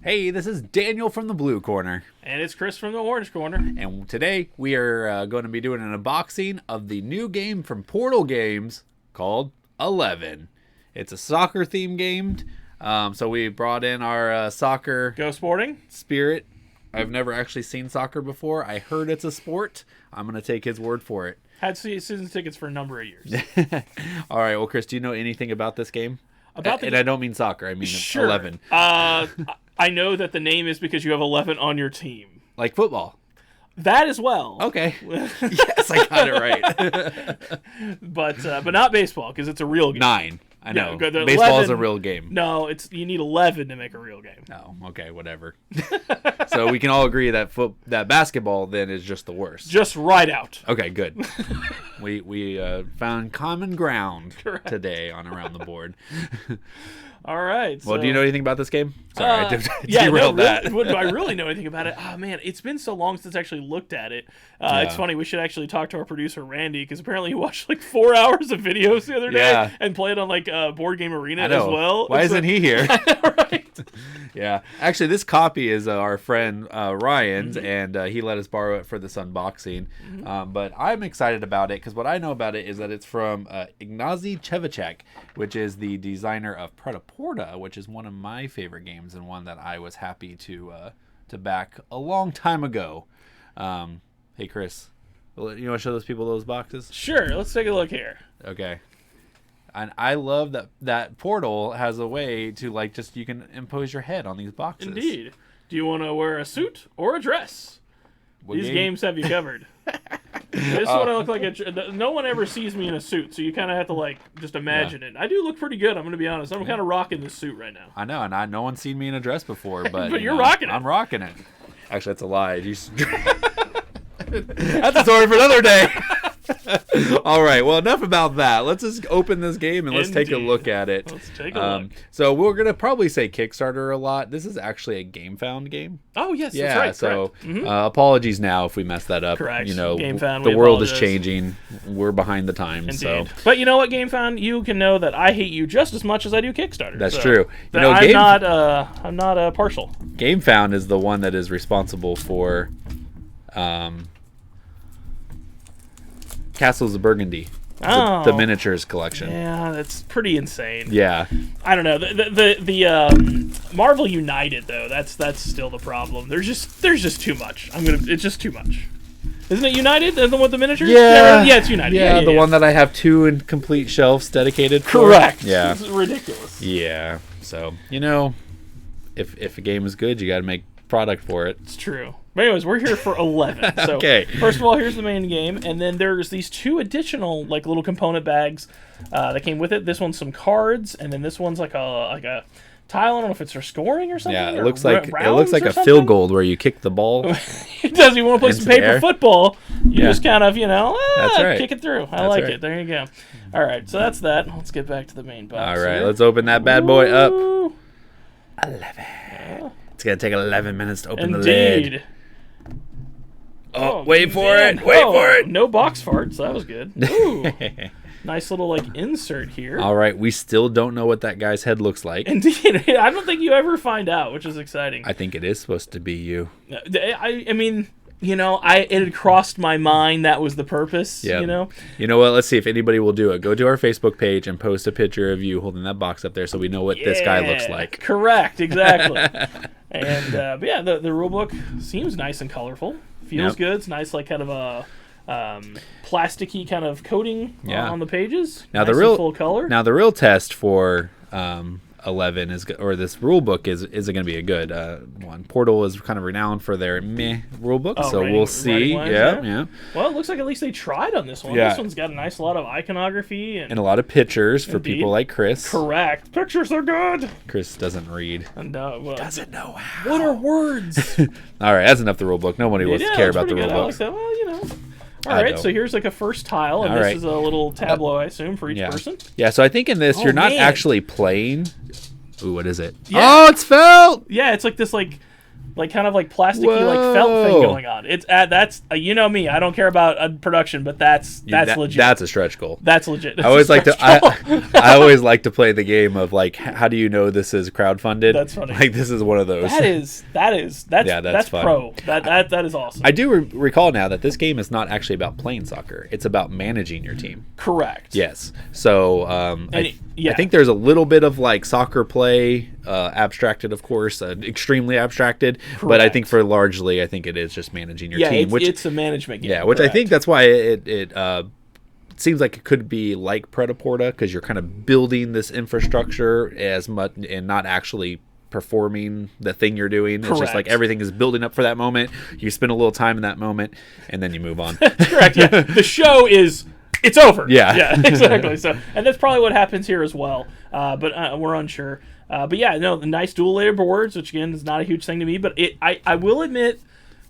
Hey, this is Daniel from the Blue Corner. And it's Chris from the Orange Corner. And today we are going to be doing an unboxing of the new game from Portal Games called 11. It's a soccer themed game. So we brought in our soccer Go Sporting. spirit. I've never actually seen soccer before. I heard it's a sport. I'm going to take his word for it. Had season tickets for a number of years. All right. Well, Chris, do you know anything about this game? About And I don't mean soccer. I mean 11. I know that the name is because you have 11 on your team. Like football. That as well. Okay. Yes, I got it right. But not baseball because it's a real game. 9. I know. Yeah, the Baseball 11 is a real game. No, you need 11 to make a real game. No, okay, whatever. So we can all agree that that basketball then is just the worst. Just right out. Okay, good. we found common ground Correct. today on Around the Board. All right. Well, so, do you know anything about this game? Sorry, I derailed no, that. Do I really know anything about it? Oh, man, it's been so long since I actually looked at it. It's funny. We should actually talk to our producer, Randy, because apparently he watched like 4 hours of videos the other day and played on like Board Game Arena as well. Why isn't he here? Right. Yeah. Actually, this copy is our friend Ryan's, and he let us borrow it for this unboxing. But I'm excited about it because what I know about it is that it's from Ignacy Trzewiczek, which is the designer of Preta-Porta, which is one of my favorite games and one that I was happy to back a long time ago. Hey, Chris, you want to show those people those boxes? Sure. Let's take a look here. Okay. And I love that Portal has a way to you can impose your head on these boxes. Indeed. Do you want to wear a suit or a dress? These games have you covered. This one I look like no one ever sees me in a suit, so you kind of have to just imagine it. I do look pretty good. I'm going to be honest. I'm kind of rocking this suit right now. I know, and no one's seen me in a dress before, but but you're rocking it. I'm rocking it. Actually, that's a lie. That's a story for another day. All right. Well, enough about that. Let's just open this game and let's take a look at it. Let's take a look. So we're gonna probably say Kickstarter a lot. This is actually a GameFound game. Oh yes, Yeah. that's right. So apologies now if we messed that up. Correct. GameFound, the world apologize. is changing. We're behind the times. Indeed. So. But you know what, GameFound? You can know that I hate you just as much as I do Kickstarter. That's true. I'm not partial. GameFound is the one that is responsible for. Castles of Burgundy, the miniatures collection. Yeah, that's pretty insane. Yeah, I don't know the Marvel United though. That's still the problem. There's just too much. It's just too much. Isn't it United? The one with the miniatures? Yeah, it's United. Yeah, the one that I have 2 incomplete shelves dedicated. Correct. For. Yeah, it's ridiculous. Yeah, so if a game is good, you got to make product for it. It's true. But anyways, we're here for 11. So okay. First of all, here's the main game, and then there's these 2 additional little component bags that came with it. This one's some cards, and then this one's like a tile. I don't know if it's for scoring or something. Yeah, it or looks like a something. field goal where you kick the ball. It does. You want to play some paper football? You just kind of That's right. kick it through. I like it. There you go. All right, so that's that. Let's get back to the main box. All right, here. let's open that bad boy up. 11. It's gonna take 11 minutes to open the Indeed. lid. Oh, wait for it! Wait for it! No box farts. That was good. Ooh. Nice little insert here. All right, we still don't know what that guy's head looks like. Indeed. I don't think you ever find out, which is exciting. I think it is supposed to be you. I mean, it had crossed my mind that was the purpose. Yeah. You know what? Let's see if anybody will do it. Go to our Facebook page and post a picture of you holding that box up there so we know what this guy looks like. Correct. Exactly. And but yeah, the rule book seems nice and colorful. Feels good. It's nice, kind of a plasticky kind of coating on the pages. Now nice and full color. Now the real test for 11 this rule book is it going to be a good one. Portal is kind of renowned for their rule book, so we'll see. Yeah. Well, it looks like at least they tried on this one. Yeah. This one's got a lot of iconography and a lot of pictures for people like Chris. Correct. Pictures are good. Chris doesn't read. Doesn't know how. What are words? All right, that's enough the rule book. Nobody wants to care about the rule book. All right, so here's a first tile, and this is a little tableau, I assume, for each person. Yeah, so I think in this you're not actually playing. Ooh, what is it? Yeah. Oh, it's felt! Yeah, it's like this like kind of like plasticky like felt thing going on. It's that's you know me, I don't care about production, but that's legit. That's a stretch goal. That's legit. I always like to I always like to play the game of like, how do you know this is crowdfunded? That's funny. Like, this is one of those. That's fun. pro. That is awesome. I do recall now that this game is not actually about playing soccer. It's about managing your team. Correct. Yes. So I think there's a little bit of like soccer play, abstracted, of course, extremely abstracted. Correct. But I think I think it is just managing your team. It's a management game. Yeah, which I think that's why it seems like it could be like Pret-a-Porta, because you're kind of building this infrastructure as much and not actually performing the thing you're doing. Correct. It's just like everything is building up for that moment. You spend a little time in that moment, and then you move on. Correct. Yeah. The show is. It's over. Yeah. Exactly. So, and that's probably what happens here as well. But we're unsure. But yeah, no, the nice dual layer boards, which again is not a huge thing to me, but I will admit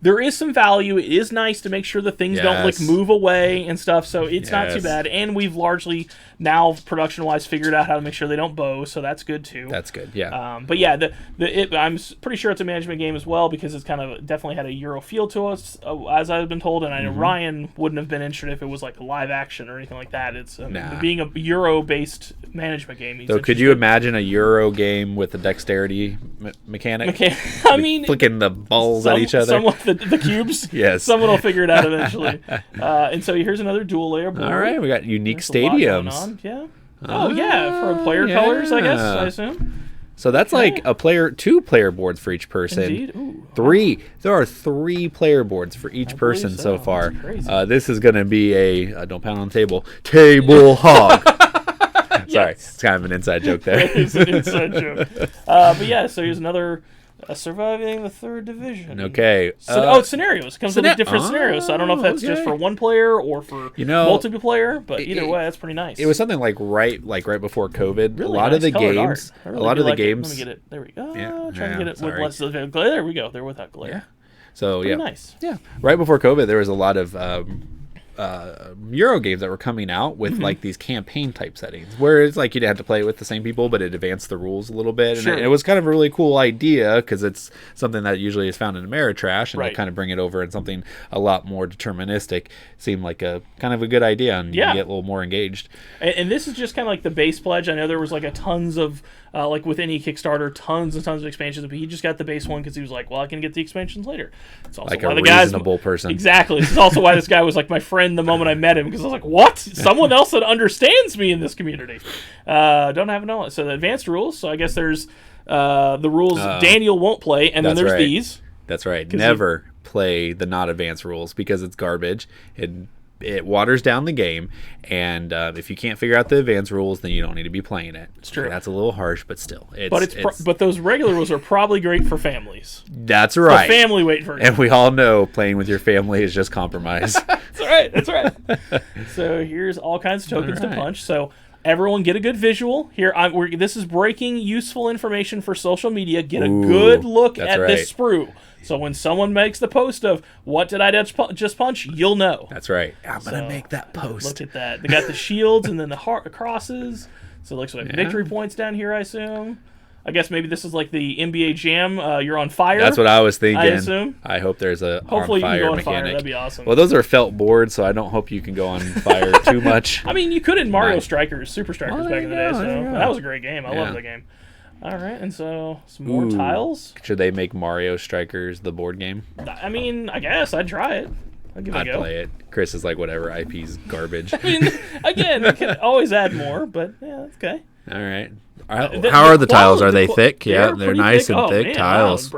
there is some value. It is nice to make sure the things don't like move away and stuff. So it's not too bad. And we've largely now production wise figured out how to make sure they don't bow. So that's good too. That's good. Yeah. But yeah, I'm pretty sure it's a management game as well, because it's kind of definitely had a Euro feel to us, as I've been told. And I know Ryan wouldn't have been interested if it was like live action or anything like that. It's being a Euro based management game. So could you imagine a Euro game with a dexterity mechanic? I mean, flicking the balls at each other. Somewhat the cubes. Yes. Someone will figure it out eventually. And so here's another dual layer board. All right, we got unique stadiums. Yeah. Oh yeah, for player colors, I guess. I assume. So that's like two player boards for each person. Indeed. Ooh, three. There are 3 player boards for each person so far. This is going to be a don't pound on the table hog. Sorry, it's kind of an inside joke there. It is an inside joke. But yeah, so here's another. Surviving the 3rd division. Okay. It's scenarios. It comes with different scenarios. So I don't know if that's just for one player or for multiplayer, but either way, that's pretty nice. It was something like right before COVID. Really a lot nice of the games. Really a lot of the games. Let me get it. There we go. Trying to get it with less of glare. There we go. They're without glare. Yeah. So pretty nice. Yeah. Right before COVID, there was a lot of Euro games that were coming out with like these campaign type settings, where it's like you'd have to play it with the same people, but it advanced the rules a little bit, and it was kind of a really cool idea, because it's something that usually is found in Ameritrash, and they kind of bring it over in something a lot more deterministic. Seemed like a kind of a good idea, and you get a little more engaged. And this is just kind of like the base pledge. I know there was like a tons of like with any Kickstarter, tons and tons of expansions, but he just got the base one because he was like, well, I can get the expansions later. It's also like why a reasonable person. Exactly. This is also why this guy was like my friend the moment I met him, because I was like, what? Someone else that understands me in this community. Don't have no. So the advanced rules. So I guess there's the rules Daniel won't play, and then there's these. That's right. Never play the not advanced rules, because it's garbage. It waters down the game, and if you can't figure out the advanced rules, then you don't need to be playing it. It's true. That's a little harsh, but still. But those regular rules are probably great for families. That's right. The family weight version. And we all know playing with your family is just compromise. That's right. So here's all kinds of tokens to punch. So everyone get a good visual. Here, this is breaking useful information for social media. Get a good look at this sprue. So when someone makes the post of, what did I just punch, you'll know. That's right. I'm going to make that post. Look at that. They got the shields and then the crosses. So it looks like victory points down here, I assume. I guess maybe this is like the NBA Jam. You're on fire. That's what I was thinking. I assume. I hope there's a Hopefully on fire you can go on mechanic. fire. That'd be awesome. Well, those are felt boards, so I don't hope you can go on fire too much. I mean, you could in Mario Strikers, Super Strikers back in the day. So that was a great game. I love that game. All right, and so some more tiles. Should they make Mario Strikers the board game? I mean, I guess I'd try it. I'd give it a go. I'd play it. Chris is like, whatever, IP's garbage. I mean, again, you can always add more, but yeah, that's okay. All right. How are the tiles? Are they thick? Yeah, they're nice and thick tiles.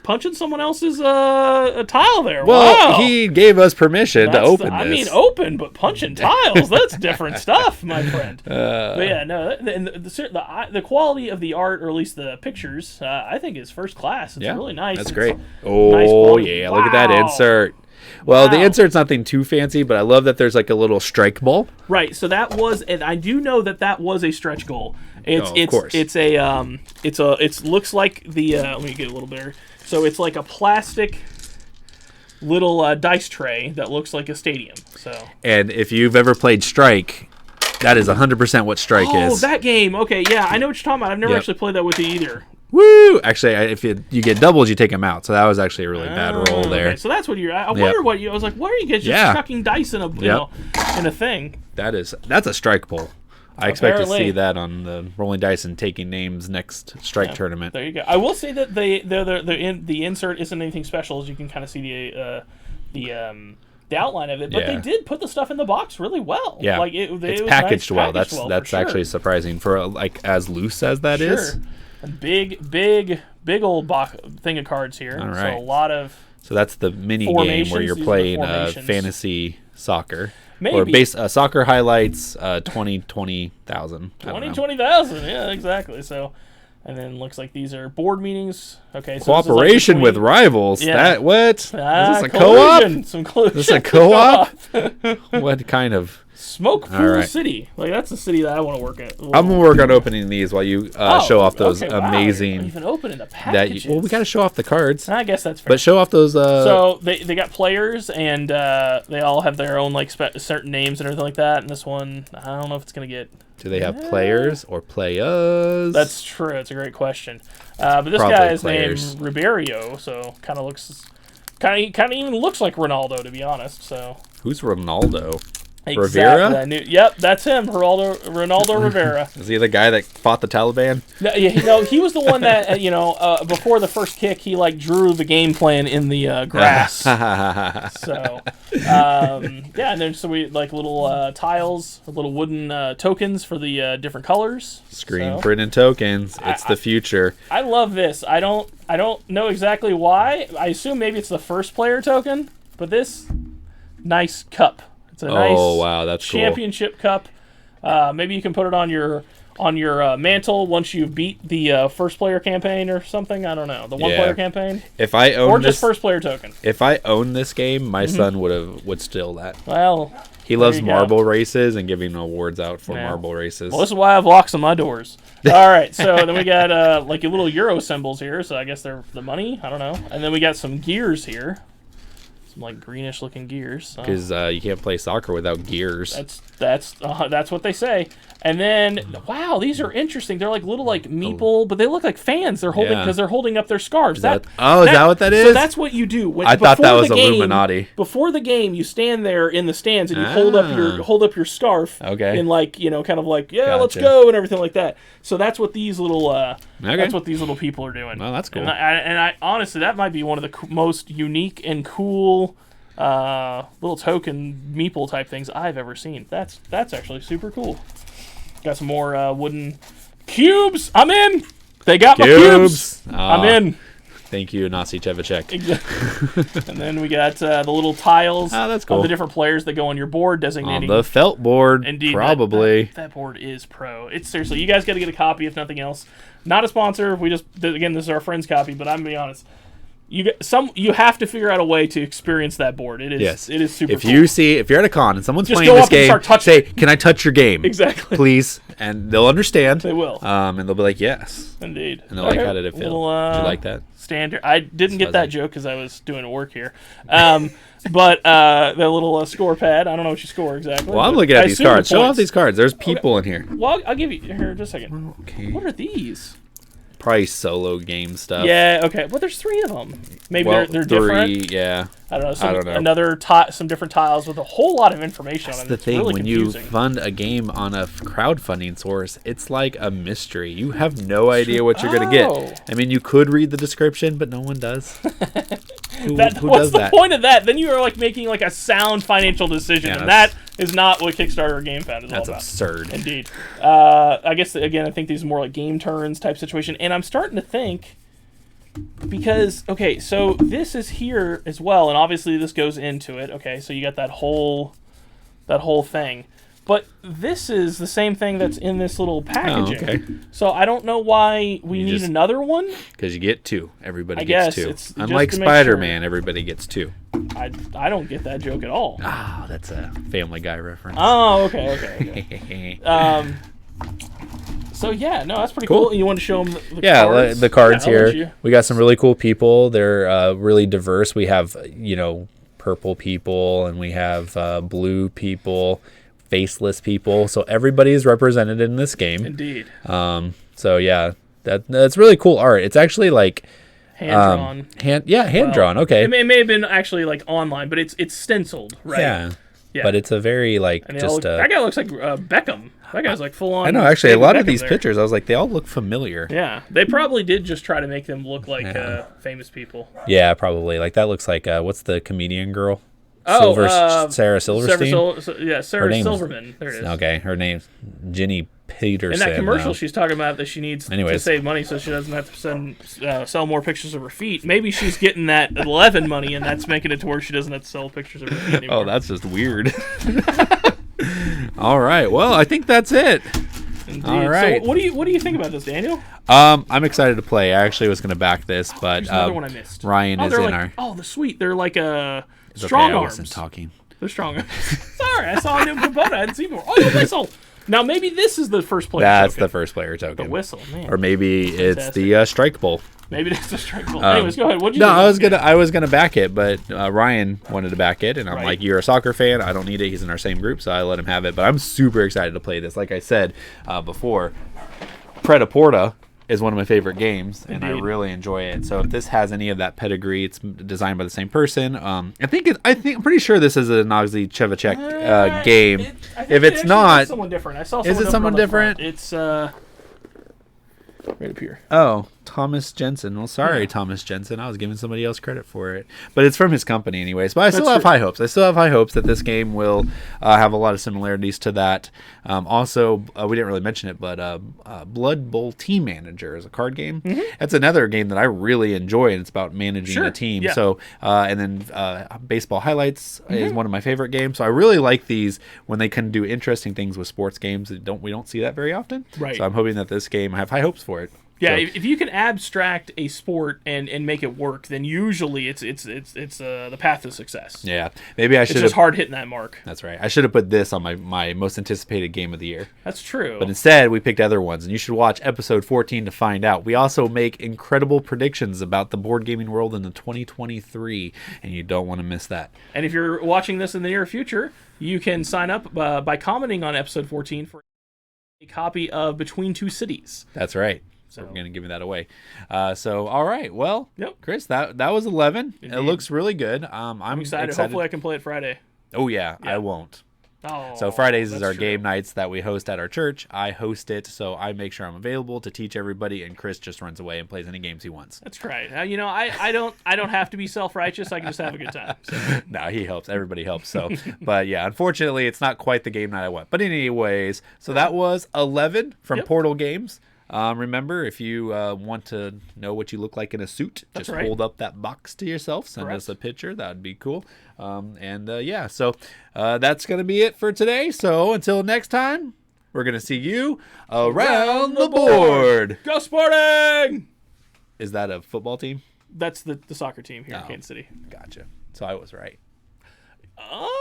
Punching someone else's a tile there. Well, he gave us permission to open this. I mean, open, but punching tiles, that's different stuff, my friend. But yeah, no, the quality of the art, or at least the pictures, I think is first class. It's really nice. That's great. Oh, yeah, look at that insert. Well, the insert's nothing too fancy, but I love that there's like a little strike ball. Right. So that was, and I do know that was a stretch goal. It looks like the let me get a little better. So it's like a plastic little dice tray that looks like a stadium. So. And if you've ever played Strike, that is 100% what Strike is. Oh, that game. Okay, yeah, I know what you're talking about. I've never actually played that with you either. Woo! Actually, if you get doubles, you take them out. So that was actually a really bad roll there. Okay, so that's what you're. I wonder what you. I was like, why are you guys just chucking dice in a in a thing? That's a strike pull. I expect to Apparently. see that on the rolling dice and taking names next strike tournament. There you go. I will say that the insert isn't anything special, as you can kind of see the outline of it. But they did put the stuff in the box really well. Yeah, like it's was packaged nice, well. packaged That's for actually sure. surprising for as loose as that is. And big old thing of cards here. All right. So a lot of. So that's the mini game Formations, where you're these are the playing formations. fantasy soccer. Maybe. Or base soccer highlights 20,000. 20,000. Yeah, exactly. So, and then looks like these are board meetings. Okay, so Cooperation this with is like rivals. Yeah. That what? Is this a collusion. co-op? Some collusion. Is this a co-op? What kind of? Smoke Pool All right. City. Like that's the city that I want to work at. I'm gonna work on opening these while you show off those okay, wow, amazing. you're even opening the That packages. well, we gotta show off the cards, I guess that's fair. but show off those. So they got players and they all have their own like certain names and everything like that. And this one, I don't know if it's gonna get. Do they have players or players? That's true. It's a great question. But this Probably guy is players. named Ribeiro, so kind of even looks like Ronaldo, to be honest. So Who's Ronaldo? exactly, Rivera? I knew. Yep, that's him, Ronaldo Rivera. Is he the guy that fought the Taliban? No, yeah, he was the one that before the first kick, he like drew the game plan in the grass. So, and then we like little tiles, little wooden tokens for the different colors. Screen So, printed tokens. It's the future. I love this. I don't know exactly why. I assume maybe it's the first player token, but this nice cup. It's a nice Wow, that's cool. championship cup. Maybe you can put it on your mantle once you beat the first player campaign or something. I don't know, the one player campaign, If I own or this, just first player token. if I own this game, my son would steal that. Well, He there loves you go. marble races and giving awards out for Yeah. marble races. Well, this is why I have locks on my doors. All right, so then we got like little euro symbols here. So I guess they're the money. I don't know. And then we got some gears here, some like greenish looking gears. So. Because you can't play soccer without gears. That's what they say. And then wow, these are interesting. They're like little like meeple, but they look like fans. They're holding because they're holding up their scarves. Is that what that is? So that's what you do. I thought that was Illuminati. Before the game, you stand there in the stands and you hold up your scarf. Okay. And like kind of like let's Gotcha. go and everything like that. So that's what these little Okay. that's what these little people are doing. Well, that's cool. And I honestly that might be one of the most unique and cool little token meeple type things I've ever seen. That's actually super cool. Got some more wooden cubes. I'm in. They got my cubes. I'm in. Thank you, Nasi Chevacek. Exactly. And then we got the little tiles that's cool. of the different players that go on your board, On designating. the felt board, Indeed, probably. that board is pro. It's seriously, you guys got to get a copy if nothing else. Not a sponsor. We just again, this is our friend's copy, but I'm gonna be honest. You have to figure out a way to experience that board. It is it is super. If cool. if you're at a con and someone's Just playing go this up and game, start touching say, it. "Can I touch your game?" Exactly. Please, and they'll understand. They will. And they'll be like, "Yes." Indeed. And they're like, "How did it feel? Did you like that?" Standard. I didn't get that fuzzy. joke because I was doing work here. But the little score pad. I don't know what you score exactly. Well, I'm but looking I at these assume the cards. Show off points. these cards. There's people in here. Well, I'll give you here just a second. Okay. What are these? Probably solo game stuff. Yeah. Okay. Well, there's 3 of them. Maybe Well, they're three, different. yeah. I don't know. I don't know. Another some different tiles with a whole lot of information on That's it. the It's thing. really When confusing. you fund a game on a crowdfunding source, it's like a mystery. You have no idea what you're going to Oh. get. I mean, you could read the description, but no one does. Who What's does the that? point of that? Then you are like making like a sound financial decision, Yeah, and that that's- is not what Kickstarter or GameFound is all That's about. absurd. Indeed. I guess again, I think these are more like game turns type situation, and I'm starting to think because okay, so this is here as well, and obviously this goes into it. Okay, so you got that whole thing, but this is the same thing that's in this little packaging. okay. So I don't know why we You need just- another one. Because you get 2. Everybody I gets guess 2. it's just Unlike to make Spider-Man, everybody gets 2. I don't get that joke at all. Ah, that's a Family Guy reference. Oh, okay. So yeah, no, that's pretty cool. You want to show them the Yeah, cards? the cards Yeah, I'll let here. you- We got some really cool people. They're really diverse. We have, purple people, and we have blue people, faceless people. So everybody is represented in this game. Indeed. So yeah, That's really cool art. It's actually like Hand drawn. hand drawn. Okay. It may have been actually like online, but it's stenciled, right? Yeah. But it's a very like And just that guy looks like Beckham. That guy's like full on. I know, actually, a lot of Beckham these there. pictures, I was like, they all look familiar. Yeah, they probably did just try to make them look like famous people. Yeah, probably. Like that looks like what's the comedian girl? Oh, Sarah Silverstein. Sarah Silverman. There it is. Okay, her name's Ginny Peterson. In that commercial, she's talking about that she needs to Anyways. save money so she doesn't have to sell more pictures of her feet. Maybe she's getting that 11 money, and that's making it to where she doesn't have to sell pictures of her feet anymore. Oh, that's just weird. All right. Well, I think that's it. Indeed. All right. So what do you think about this, Daniel? I'm excited to play. I actually was going to back this, but There's another one I missed. Ryan is in like, our. Oh, the sweet. They're like It's strong okay, I arms. wasn't talking. They're strong arms. Sorry, I saw a new Kubota. I hadn't seen before. Oh, the whistle. Now maybe this is the first player. That's token. the first player token. The whistle, man. Or maybe it's the strike bowl. Maybe that's the strike ball. Anyways, go ahead. What'd you No, think? I was gonna back it, but Ryan wanted to back it, and I'm Right. like, "You're a soccer fan. I don't need it. He's in our same group, so I let him have it." But I'm super excited to play this. Like I said before, Pret-a-Porta is one of my favorite games, and I Indeed. really enjoy it. So if this has any of that pedigree, it's designed by the same person. I'm pretty sure this is a Nogzi Chevacek game. If it's not, someone different. I saw. Is it someone different? It's right up here. Oh, Thomas Jensen. Well, sorry, Thomas Jensen. I was giving somebody else credit for it. But it's from his company anyways. But I still have high hopes. I still have high hopes that this game will have a lot of similarities to that. Also, we didn't really mention it, but Blood Bowl Team Manager is a card game. Mm-hmm. That's another game that I really enjoy, and it's about managing a team. Yeah. So, and then Baseball Highlights is one of my favorite games. So I really like these when they can do interesting things with sports games. We don't see that very often. Right. So I'm hoping that this game, I have high hopes for it. Yeah, So- if you can abstract a sport and make it work, then usually it's the path to success. Yeah, maybe I It's should just have. hard hitting that mark. That's right. I should have put this on my most anticipated game of the year. That's true. But instead, we picked other ones, and you should watch episode 14 to find out. We also make incredible predictions about the board gaming world in the 2023, and you don't want to miss that. And if you're watching this in the near future, you can sign up by commenting on episode 14 for a copy of Between Two Cities. That's right. So we're going to give that away. All right. Well, Chris, that was 11. Indeed. It looks really good. I'm Excited. Hopefully I can play it Friday. Oh, yeah. I won't. Oh, So Fridays is that's our true. game nights that we host at our church. I host it, so I make sure I'm available to teach everybody, and Chris just runs away and plays any games he wants. That's right. I don't have to be self-righteous. I can just have a good time. So. No, he helps. Everybody helps. So, but yeah, unfortunately, it's not quite the game night I want. But anyways, so that was 11 from Portal Games. Remember, if you want to know what you look like in a suit, That's just right. hold up that box to yourself. Send us a picture. That would be cool. So that's going to be it for today. So until next time, we're going to see you around the board. Go Sporting! Is that a football team? That's the soccer team here in Kansas City. Gotcha. So I was right. Oh!